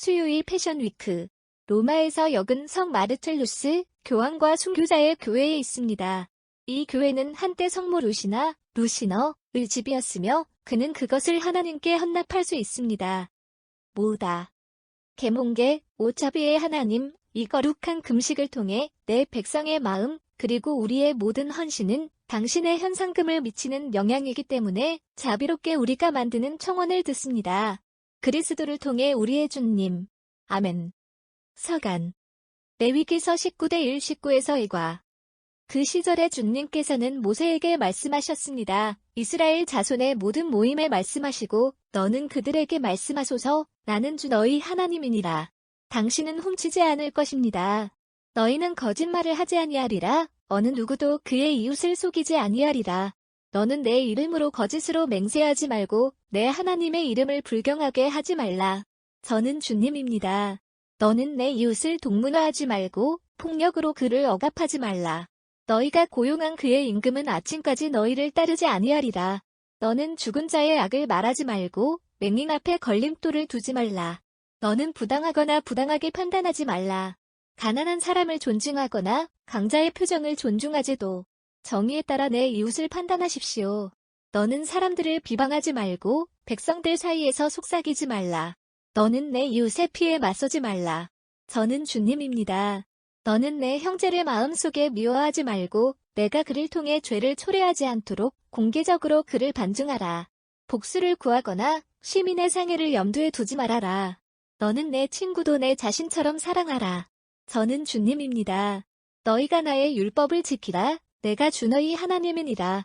수요일 패션위크. 로마에서 역은 성 마르첼루스 교황과 순교자의 교회에 있습니다. 이 교회는 한때 성모 루시너의 집이었으며 그는 그것을 하나님께 헌납할 수 있습니다. 모으다. 계몽계, 오차비의 하나님, 이 거룩한 금식을 통해 내 백성의 마음, 그리고 우리의 모든 헌신은 당신의 현상금을 미치는 영향이기 때문에 자비롭게 우리가 만드는 청원을 듣습니다. 그리스도를 통해 우리의 주님. 아멘. 서간. 레위기서 19대 19에서 1과. 그 시절에 주님께서는 모세에게 말씀하셨습니다. 이스라엘 자손의 모든 모임에 말씀하시고 너는 그들에게 말씀하소서. 나는 주 너희 하나님이니라. 당신은 훔치지 않을 것입니다. 너희는 거짓말을 하지 아니하리라. 어느 누구도 그의 이웃을 속이지 아니하리라. 너는 내 이름으로 거짓으로 맹세하지 말고 내 하나님의 이름을 불경하게 하지 말라. 저는 주님입니다. 너는 내 이웃을 동문화하지 말고 폭력으로 그를 억압하지 말라. 너희가 고용한 그의 임금은 아침까지 너희를 따르지 아니하리라. 너는 죽은 자의 악을 말하지 말고 맹인 앞에 걸림돌을 두지 말라. 너는 부당하거나 부당하게 판단하지 말라. 가난한 사람을 존중하거나 강자의 표정을 존중하지도. 정의에 따라 내 이웃을 판단하십시오. 너는 사람들을 비방하지 말고 백성들 사이에서 속삭이지 말라. 너는 내 이웃의 피에 맞서지 말라. 저는 주님입니다. 너는 내 형제를 마음속에 미워하지 말고 내가 그를 통해 죄를 초래하지 않도록 공개적으로 그를 반증하라. 복수를 구하거나 시민의 상해를 염두에 두지 말아라. 너는 내 친구도 내 자신처럼 사랑하라. 저는 주님입니다. 너희가 나의 율법을 지키라. 내가 주 너희 하나님이니라.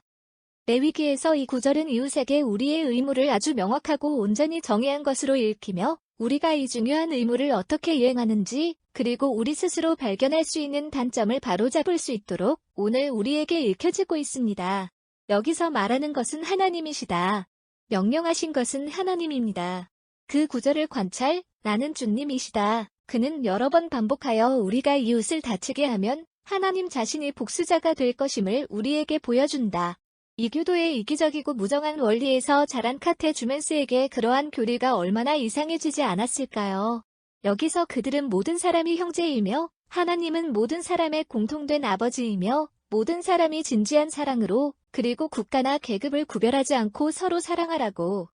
레위기에서 이 구절은 이웃에게 우리의 의무를 아주 명확하고 온전히 정의한 것으로 읽히며 우리가 이 중요한 의무를 어떻게 이행하는지 그리고 우리 스스로 발견할 수 있는 단점을 바로잡을 수 있도록 오늘 우리에게 읽혀지고 있습니다. 여기서 말하는 것은 하나님이시다. 명령하신 것은 하나님입니다. 그 구절을 관찰, 나는 주님이시다. 그는 여러 번 반복하여 우리가 이웃을 다치게 하면 하나님 자신이 복수자가 될 것임을 우리에게 보여준다. 이교도의 이기적이고 무정한 원리에서 자란 카테 주멘스에게 그러한 교리가 얼마나 이상해지지 않았을까요? 여기서 그들은 모든 사람이 형제이며 하나님은 모든 사람의 공통된 아버지이며 모든 사람이 진지한 사랑으로 그리고 국가나 계급을 구별하지 않고 서로 사랑하라고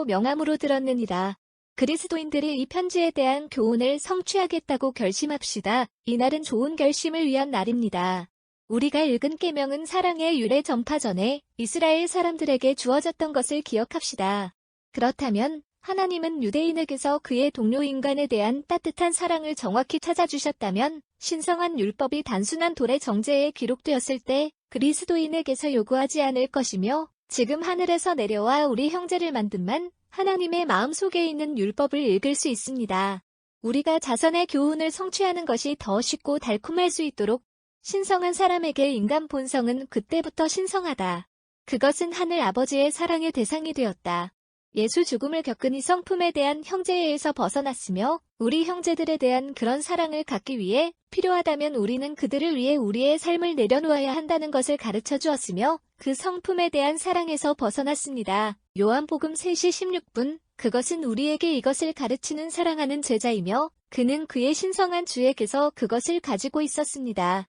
명함으로 들었느니라. 그리스도인들이 이 편지에 대한 교훈을 성취하겠다고 결심합시다. 이날은 좋은 결심을 위한 날입니다. 우리가 읽은 계명은 사랑의 유래 전파 전에 이스라엘 사람들에게 주어졌던 것을 기억합시다. 그렇다면 하나님은 유대인에게서 그의 동료 인간에 대한 따뜻한 사랑을 정확히 찾아주셨다면 신성한 율법이 단순한 돌의 정제에 기록되었을 때 그리스도인에게서 요구하지 않을 것이며 지금 하늘에서 내려와 우리 형제를 만든만 하나님의 마음속에 있는 율법을 읽을 수 있습니다. 우리가 자선의 교훈을 성취하는 것이 더 쉽고 달콤할 수 있도록 신성한 사람에게 인간 본성은 그때부터 신성하다. 그것은 하늘 아버지의 사랑의 대상이 되었다. 예수 죽음을 겪은 이 성품에 대한 형제애에서 벗어났으며 우리 형제들에 대한 그런 사랑을 갖기 위해 필요하다면 우리는 그들을 위해 우리의 삶을 내려놓아야 한다는 것을 가르쳐 주었으며 그 성품에 대한 사랑에서 벗어났습니다. 요한복음 3시 16분 그것은 우리에게 이것을 가르치는 사랑하는 제자이며 그는 그의 신성한 주에게서 그것을 가지고 있었습니다.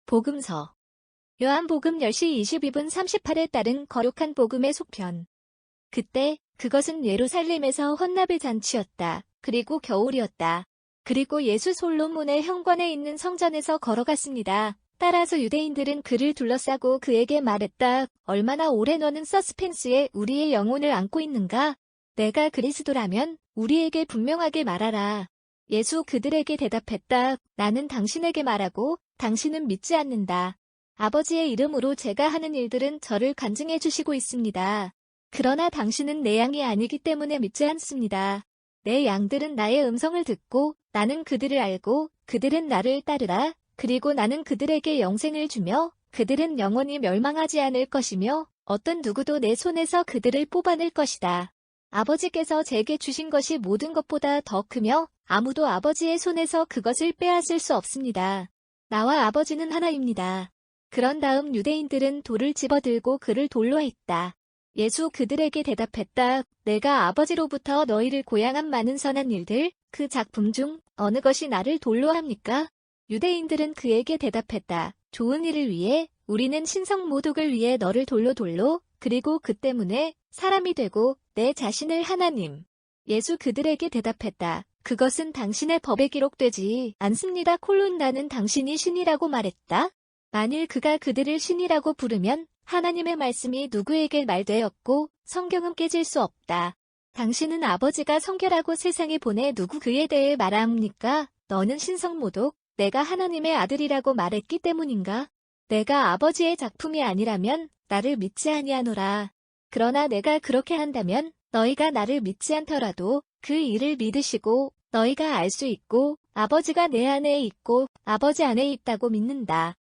복음서 요한복음 10시 22분 38에 따른 거룩한 복음의 속편. 그때 그것은 예루살렘에서 헌납의 잔치였다. 그리고 겨울이었다. 그리고 예수 솔로몬의 현관에 있는 성전에서 걸어갔습니다. 따라서 유대인들은 그를 둘러싸고 그에게 말했다. 얼마나 오래 너는 서스펜스에 우리의 영혼을 안고 있는가? 내가 그리스도라면 우리에게 분명하게 말하라. 예수 그들에게 대답했다. 나는 당신에게 말하고 당신은 믿지 않는다. 아버지의 이름으로 제가 하는 일들은 저를 간증해 주시고 있습니다. 그러나 당신은 내 양이 아니기 때문에 믿지 않습니다. 내 양들은 나의 음성을 듣고 나는 그들을 알고 그들은 나를 따르라. 그리고 나는 그들에게 영생을 주며 그들은 영원히 멸망하지 않을 것이며 어떤 누구도 내 손에서 그들을 뽑아낼 것이다. 아버지께서 제게 주신 것이 모든 것보다 더 크며 아무도 아버지의 손에서 그것을 빼앗을 수 없습니다. 나와 아버지는 하나입니다. 그런 다음 유대인들은 돌을 집어들고 그를 돌로 했다. 예수 그들에게 대답했다. 내가 아버지로부터 너희를 고양한 많은 선한 일들, 그 작품 중 어느 것이 나를 돌로 합니까? 유대인들은 그에게 대답했다. 좋은 일을 위해, 우리는 신성 모독을 위해 너를 돌로 그리고 그 때문에 사람이 되고 내 자신을 하나님. 예수 그들에게 대답했다. 그것은 당신의 법에 기록되지 않습니다. 나는 당신이 신이라고 말했다. 만일 그가 그들을 신이라고 부르면 하나님의 말씀이 누구에게 말되었고 성경은 깨질 수 없다. 당신은 아버지가 성결하고 세상에 보내 누구 그에 대해 말합니까? 너는 신성모독, 내가 하나님의 아들이라고 말했기 때문인가? 내가 아버지의 작품이 아니라면 나를 믿지 아니하노라. 그러나 내가 그렇게 한다면 너희가 나를 믿지 않더라도 그 일을 믿으시고 너희가 알 수 있고 아버지가 내 안에 있고 아버지 안에 있다고 믿는다.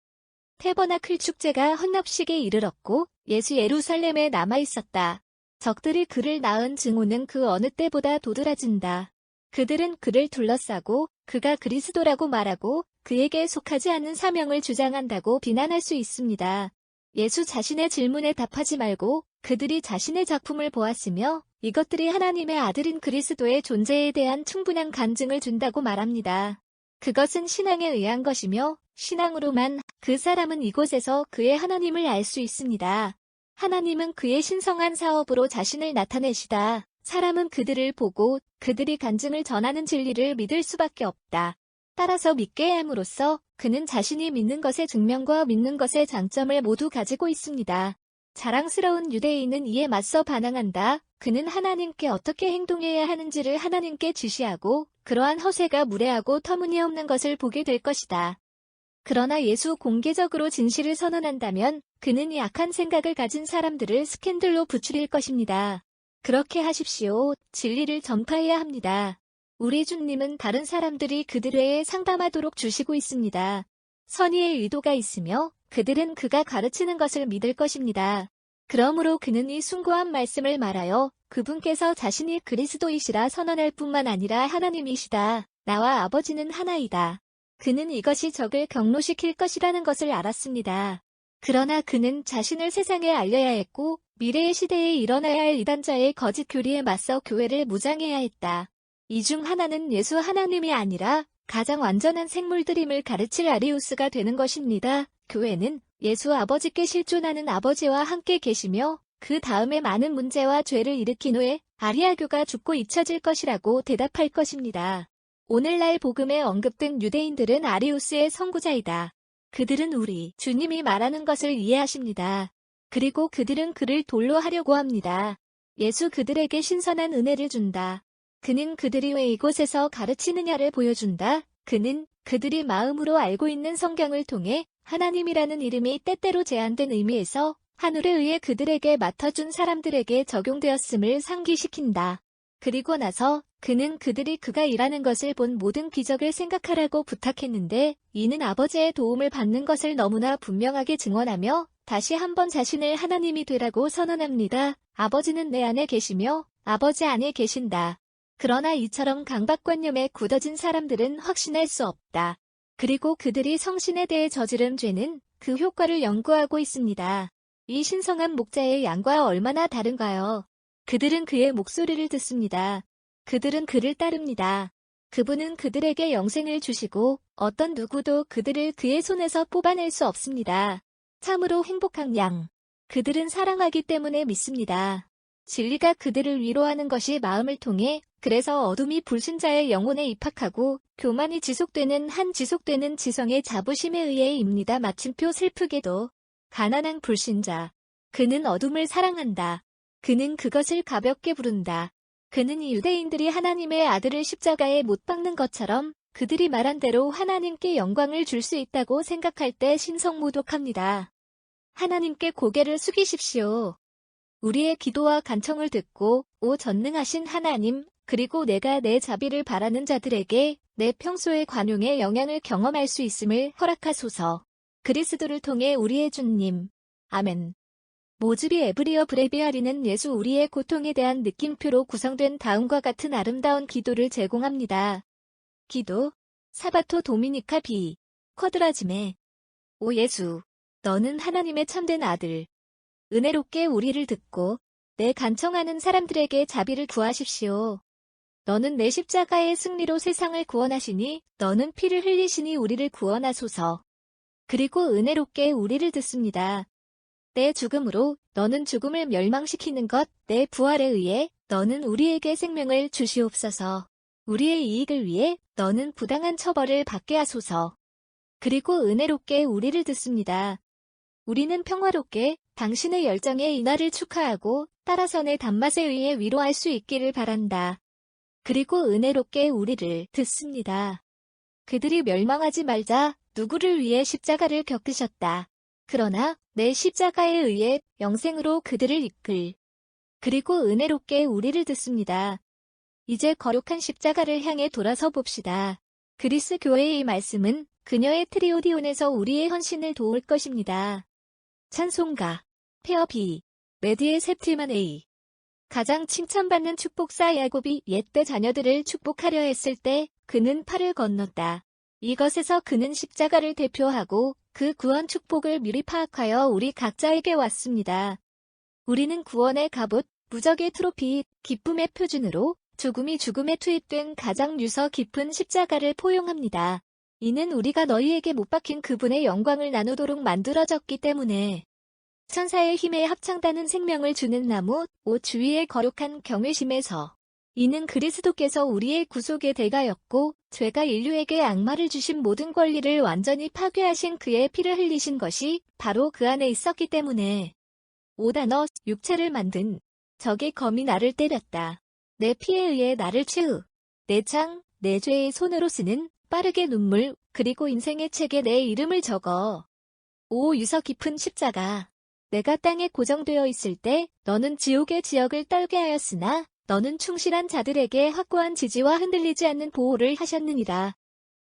태버나클 축제가 헌납식에 이르렀고 예수 예루살렘에 남아있었다. 적들이 그를 낳은 증오는 그 어느 때보다 도드라진다. 그들은 그를 둘러싸고 그가 그리스도라고 말하고 그에게 속하지 않는 사명을 주장한다고 비난할 수 있습니다. 예수 자신의 질문에 답하지 말고 그들이 자신의 작품을 보았으며 이것들이 하나님의 아들인 그리스도의 존재에 대한 충분한 간증을 준다고 말합니다. 그것은 신앙에 의한 것이며 신앙으로만 그 사람은 이곳에서 그의 하나님을 알 수 있습니다. 하나님은 그의 신성한 사업으로 자신을 나타내시다. 사람은 그들을 보고 그들이 간증을 전하는 진리를 믿을 수밖에 없다. 따라서 믿게 함으로써 그는 자신이 믿는 것의 증명과 믿는 것의 장점을 모두 가지고 있습니다. 자랑스러운 유대인은 이에 맞서 반항한다. 그는 하나님께 어떻게 행동해야 하는지를 하나님께 지시하고 그러한 허세가 무례하고 터무니없는 것을 보게 될 것이다. 그러나 예수 공개적으로 진실을 선언한다면 그는 이 악한 생각을 가진 사람들을 스캔들로 부추릴 것입니다. 그렇게 하십시오. 진리를 전파해야 합니다. 우리 주님은 다른 사람들이 그들에게 상담하도록 주시고 있습니다. 선의의 의도가 있으며 그들은 그가 가르치는 것을 믿을 것입니다. 그러므로 그는 이 숭고한 말씀을 말하여 그분께서 자신이 그리스도이시라 선언할 뿐만 아니라 하나님이시다. 나와 아버지는 하나이다. 그는 이것이 적을 경노시킬 것이라는 것을 알았습니다. 그러나 그는 자신을 세상에 알려야 했고 미래의 시대에 일어나야 할 이단자의 거짓 교리에 맞서 교회를 무장해야 했다. 이 중 하나는 예수 하나님이 아니라 가장 완전한 생물들임을 가르칠 아리우스가 되는 것입니다. 교회는 예수 아버지께 실존하는 아버지와 함께 계시며 그 다음에 많은 문제와 죄를 일으킨 후에 아리아교가 죽고 잊혀질 것이라고 대답할 것입니다. 오늘날 복음에 언급된 유대인들은 아리우스의 선구자이다. 그들은 우리 주님이 말하는 것을 이해하십니다. 그리고 그들은 그를 돌로 하려고 합니다. 예수 그들에게 신선한 은혜를 준다. 그는 그들이 왜 이곳에서 가르치느냐를 보여준다. 그는 그들이 마음으로 알고 있는 성경을 통해 하나님이라는 이름이 때때로 제한된 의미에서 하늘에 의해 그들에게 맡아준 사람들에게 적용되었음을 상기시킨다. 그리고 나서 그는 그들이 그가 일하는 것을 본 모든 기적을 생각하라고 부탁했는데 이는 아버지의 도움을 받는 것을 너무나 분명하게 증언하며 다시 한번 자신을 하나님이 되라고 선언합니다. 아버지는 내 안에 계시며 아버지 안에 계신다. 그러나 이처럼 강박관념에 굳어진 사람들은 확신할 수 없다. 그리고 그들이 성신에 대해 저지른 죄는 그 효과를 연구하고 있습니다. 이 신성한 목자의 양과 얼마나 다른가요? 그들은 그의 목소리를 듣습니다. 그들은 그를 따릅니다. 그분은 그들에게 영생을 주시고 어떤 누구도 그들을 그의 손에서 뽑아낼 수 없습니다. 참으로 행복한 양. 그들은 사랑하기 때문에 믿습니다. 진리가 그들을 위로하는 것이 마음을 통해 그래서 어둠이 불신자의 영혼에 입학하고 교만이 지속되는 지성의 자부심에 의해입니다. 마침표 슬프게도 가난한 불신자. 그는 어둠을 사랑한다. 그는 그것을 가볍게 부른다. 그는 이 유대인들이 하나님의 아들을 십자가에 못 박는 것처럼 그들이 말한 대로 하나님께 영광을 줄 수 있다고 생각할 때 신성모독합니다. 하나님께 고개를 숙이십시오. 우리의 기도와 간청을 듣고 오 전능하신 하나님, 그리고 내가 내 자비를 바라는 자들에게 내 평소의 관용의 영향을 경험할 수 있음을 허락하소서. 그리스도를 통해 우리의 주님. 아멘. 모즈비 에브리어 브레비아리는 예수 우리의 고통에 대한 느낌표로 구성된 다음과 같은 아름다운 기도를 제공합니다. 기도. 사바토 도미니카 비. 쿼드라지메. 오 예수, 너는 하나님의 참된 아들. 은혜롭게 우리를 듣고 내 간청하는 사람들에게 자비를 구하십시오. 너는 내 십자가의 승리로 세상을 구원하시니 너는 피를 흘리시니 우리를 구원하소서. 그리고 은혜롭게 우리를 듣습니다. 내 죽음으로 너는 죽음을 멸망시키는 것, 내 부활에 의해 너는 우리에게 생명을 주시옵소서. 우리의 이익을 위해 너는 부당한 처벌을 받게 하소서. 그리고 은혜롭게 우리를 듣습니다. 우리는 평화롭게 당신의 열정의 인하를 축하하고 따라서 내 단맛에 의해 위로할 수 있기를 바란다. 그리고 은혜롭게 우리를 듣습니다. 그들이 멸망하지 말자 누구를 위해 십자가를 겪으셨다. 그러나 내 십자가에 의해 영생으로 그들을 이끌. 그리고 은혜롭게 우리를 듣습니다. 이제 거룩한 십자가를 향해 돌아서 봅시다. 그리스 교회의 말씀은 그녀의 트리오디온에서 우리의 헌신을 도울 것입니다. 찬송가 페어 B 메디의 셉티만 A 가장 칭찬받는 축복사 야곱이 옛때 자녀들을 축복하려 했을 때 그는 팔을 건넜다. 이것에서 그는 십자가를 대표하고 그 구원 축복을 미리 파악하여 우리 각자에게 왔습니다. 우리는 구원의 갑옷, 무적의 트로피, 기쁨의 표준으로 죽음이 죽음에 투입된 가장 유서 깊은 십자가를 포용합니다. 이는 우리가 너희에게 못 박힌 그분의 영광을 나누도록 만들어졌기 때문에 천사의 힘에 합창다는 생명을 주는 나무, 옷 주위의 거룩한 경외심에서 이는 그리스도께서 우리의 구속의 대가였고 죄가 인류에게 악마를 주신 모든 권리를 완전히 파괴하신 그의 피를 흘리신 것이 바로 그 안에 있었기 때문에 5단어 육체를 만든 적의 검이 나를 때렸다. 내 피에 의해 나를 채우. 내 창, 내 죄의 손으로 쓰는 빠르게 눈물 그리고 인생의 책에 내 이름을 적어. 오 유서 깊은 십자가. 내가 땅에 고정되어 있을 때 너는 지옥의 지역을 떨게 하였으나 너는 충실한 자들에게 확고한 지지와 흔들리지 않는 보호를 하셨느니라.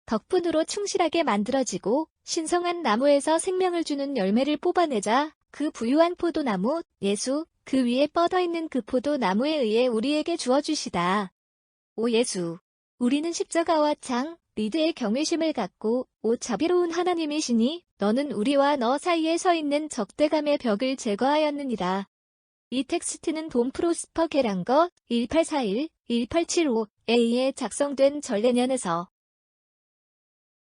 덕분으로 충실하게 만들어지고 신성한 나무에서 생명을 주는 열매를 뽑아내자 그 부유한 포도나무 예수 그 위에 뻗어있는 그 포도나무에 의해 우리에게 주어주시다. 오 예수. 우리는 십자가와 창, 리드의 경외심을 갖고 오 자비로운 하나님이시니 너는 우리와 너 사이에 서 있는 적대감의 벽을 제거하였느니라. 이 텍스트는 돈 프로스퍼 게랑거 1841-1875A에 작성된 전래년에서